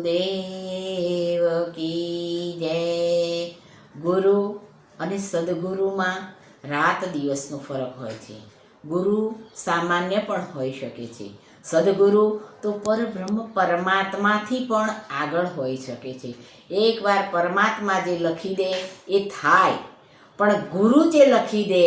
દેવ કી જય. ગુરુ અને સદગુરુમાં રાત દિવસનો ફરક હોય છે. ગુરુ સામાન્ય પણ હોઈ શકે છે. સદગુરુ તો પરબ્રહ્મ પરમાત્માથી પણ આગળ હોઈ શકે છે. એકવાર પરમાત્મા જે લખી દે એ થાય, પણ ગુરુ જે લખી દે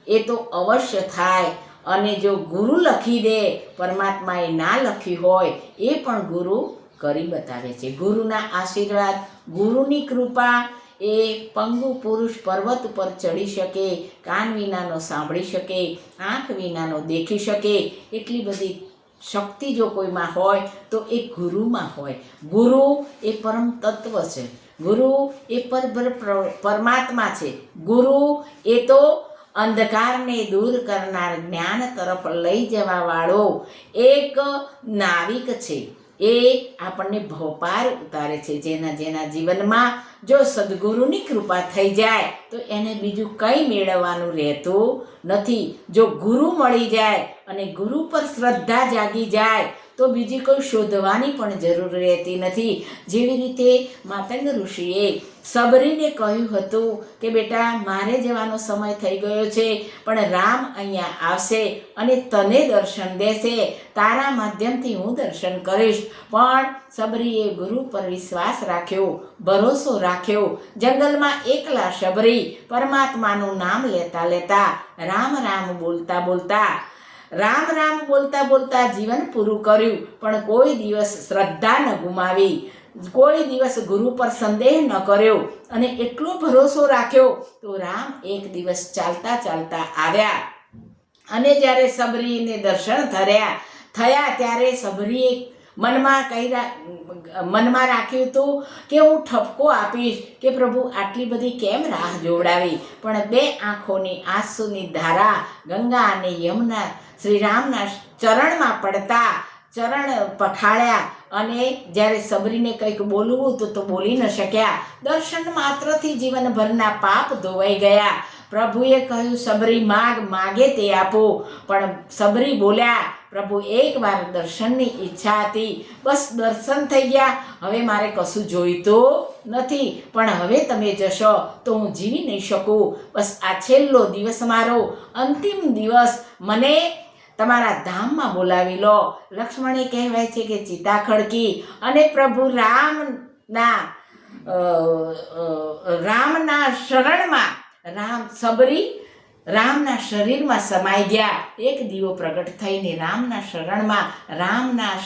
એ તો અવશ્ય થાય. અને જો ગુરુ લખી દે, પરમાત્માએ ના લખ્યું હોય એ પણ ગુરુ કરી બતાવે છે. ગુરુના આશીર્વાદ, ગુરુની કૃપા એ પંગુ પુરુષ પર્વત ઉપર ચડી શકે, કાન વિનાનો સાંભળી શકે, આંખ વિનાનો દેખી શકે, એટલી બધી શક્તિ જો કોઈમાં હોય તો એ ગુરુમાં હોય. ગુરુ એ પરમ તત્વ છે. ગુરુ એ પરમાત્મા છે. ગુરુ એ તો અંધકારને દૂર કરનાર, જ્ઞાન તરફ લઈ જવા વાળો એક નાવિક છે. એ આપણને ભવપાર ઉતારે છે. જેના જીવનમાં જો સદગુરુની કૃપા થઈ જાય તો એને બીજું કંઈ મેળવવાનું રહેતું નથી. જો ગુરુ મળી જાય અને ગુરુ પર શ્રદ્ધા જાગી જાય તો બીજી કોઈ શોધવાની પણ જરૂર રહેતી નથી. જેવી રીતે માતંગ ઋષિએ સબરીને કહ્યું હતું કે બેટા, મારે જવાનો સમય થઈ ગયો છે, પણ રામ અહીંયા આવશે અને તને દર્શન દેશે. તારા માધ્યમથી હું દર્શન કરીશ. પણ સબરીએ ગુરુ પર વિશ્વાસ રાખ્યો, ભરોસો રાખ્યો. જંગલમાં એકલા સબરી પરમાત્માનું નામ લેતા લેતા, રામ રામ બોલતા બોલતા, રામ રામ બોલતા બોલતા જીવન પૂરું કર્યું. પણ કોઈ દિવસ શ્રદ્ધા ન ગુમાવી, કોઈ દિવસ ગુરુ પર સંદેહ ન કર્યો અને એટલો ભરોસો રાખ્યો. તો રામ એક દિવસ ચાલતા ચાલતા આવ્યા અને જ્યારે સબરીને દર્શન થયા ત્યારે સબરીએ મનમાં રાખ્યું હતું કે હું ઠપકો આપીશ કે પ્રભુ આટલી બધી કેમ રાહ જોવડાવી. પણ બે આંખોની આંસુની ધારા ગંગા અને યમુના શ્રીરામના ચરણમાં પડતા ચરણ પખાળ્યા અને જ્યારે સબરીને કંઈક બોલવું તો બોલી ન શક્યા. દર્શન માત્રથી જીવનભરના પાપ ધોવાઈ ગયા. પ્રભુએ કહ્યું, સબરી માગે તે આપો. પણ સબરી બોલ્યા, પ્રભુ એકવાર દર્શનની ઈચ્છા હતી, બસ દર્શન થઈ ગયા, હવે મારે કશું જોઈતું નથી. પણ હવે તમે જશો તો હું જીવી નહીં શકું. બસ આ છેલ્લો દિવસ મારો, અંતિમ દિવસ, મને તમારા ધામમાં બોલાવી લો. લક્ષ્મણે કહેવાય છે કે ચિતા ખડકી અને પ્રભુ રામના શરણમાં સબરી રામના શરીરમાં સમાઈ ગયા. એક દીવો પ્રગટ થઈને રામના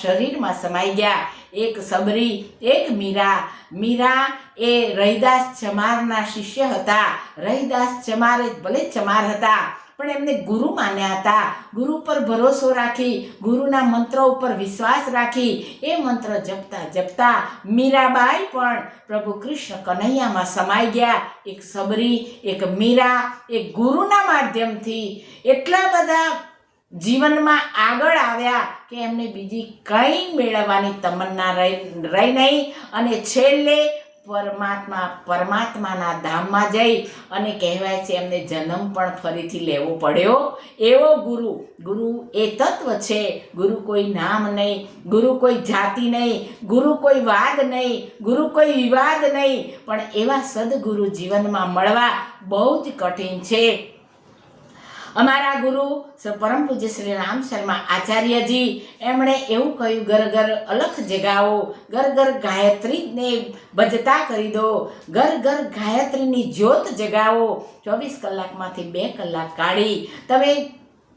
શરીરમાં સમાઈ ગયા. એક સબરી, એક મીરા એ રૈદાસ ચમારના શિષ્ય હતા. રૈદાસ ચમારે ભલે ચમાર હતા પણ એમને ગુરુ માન્યા હતા. ગુરુ પર ભરોસો રાખી, ગુરુના મંત્ર ઉપર વિશ્વાસ રાખી, એ મંત્ર જપતા જપતા મીરાબાઈ પણ પ્રભુ કૃષ્ણ કનૈયામાં સમાઈ ગયા. એક સબરી, એક મીરા, એક ગુરુના માધ્યમથી એટલા બધા જીવનમાં આગળ આવ્યા કે એમને બીજી કંઈ મેળવવાની તમન્ના રહી નહીં. અને છેલ્લે પરમાત્માના ધામમાં જઈ અને કહેવાય છે એમને જન્મ પણ ફરીથી લેવો પડ્યો. એવો ગુરુ એ તત્વ છે. ગુરુ કોઈ નામ નહીં, ગુરુ કોઈ જાતિ નહીં, ગુરુ કોઈ વાદ નહીં, ગુરુ કોઈ વિવાદ નહીં. પણ એવા સદગુરુ જીવનમાં મળવા બહુ જ કઠિન છે. અમારા ગુરુ પરમ પૂજ્ય શ્રી રામ શર્મા આચાર્યજી, એમણે એવું કહ્યું, ઘર ઘર અલખ જગાવો, ઘર ઘર ગાયત્રીને ભજતા કરી દો, ઘર ઘર ગાયત્રીની જ્યોત જગાવો. 24 કલાકમાંથી 2 કલાક કાઢી તમે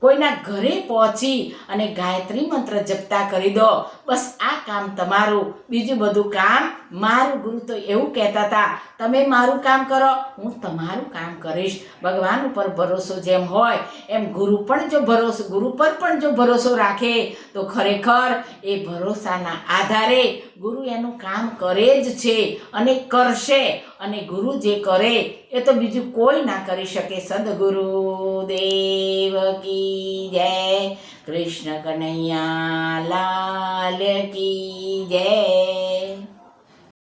કોઈના ઘરે પહોંચી અને ગાયત્રી મંત્ર જપતા કરી દો. બસ આ કામ તમારું, બીજું બધું કામ મારું. ગુરુ તો એવું કહેતા હતા, તમે મારું કામ કરો, હું તમારું કામ કરીશ. ભગવાન ઉપર ભરોસો જેમ હોય એમ ગુરુ પર પણ જો ભરોસો રાખે તો ખરેખર એ ભરોસાના આધારે ગુરુ એનું કામ કરે જ છે અને કરશે. અને ગુરુ જે કરે એ તો બીજું કોઈ ના કરી શકે. સદગુરુ દેવ કી જય. કૃષ્ણ કનૈયા લાલ કી જય.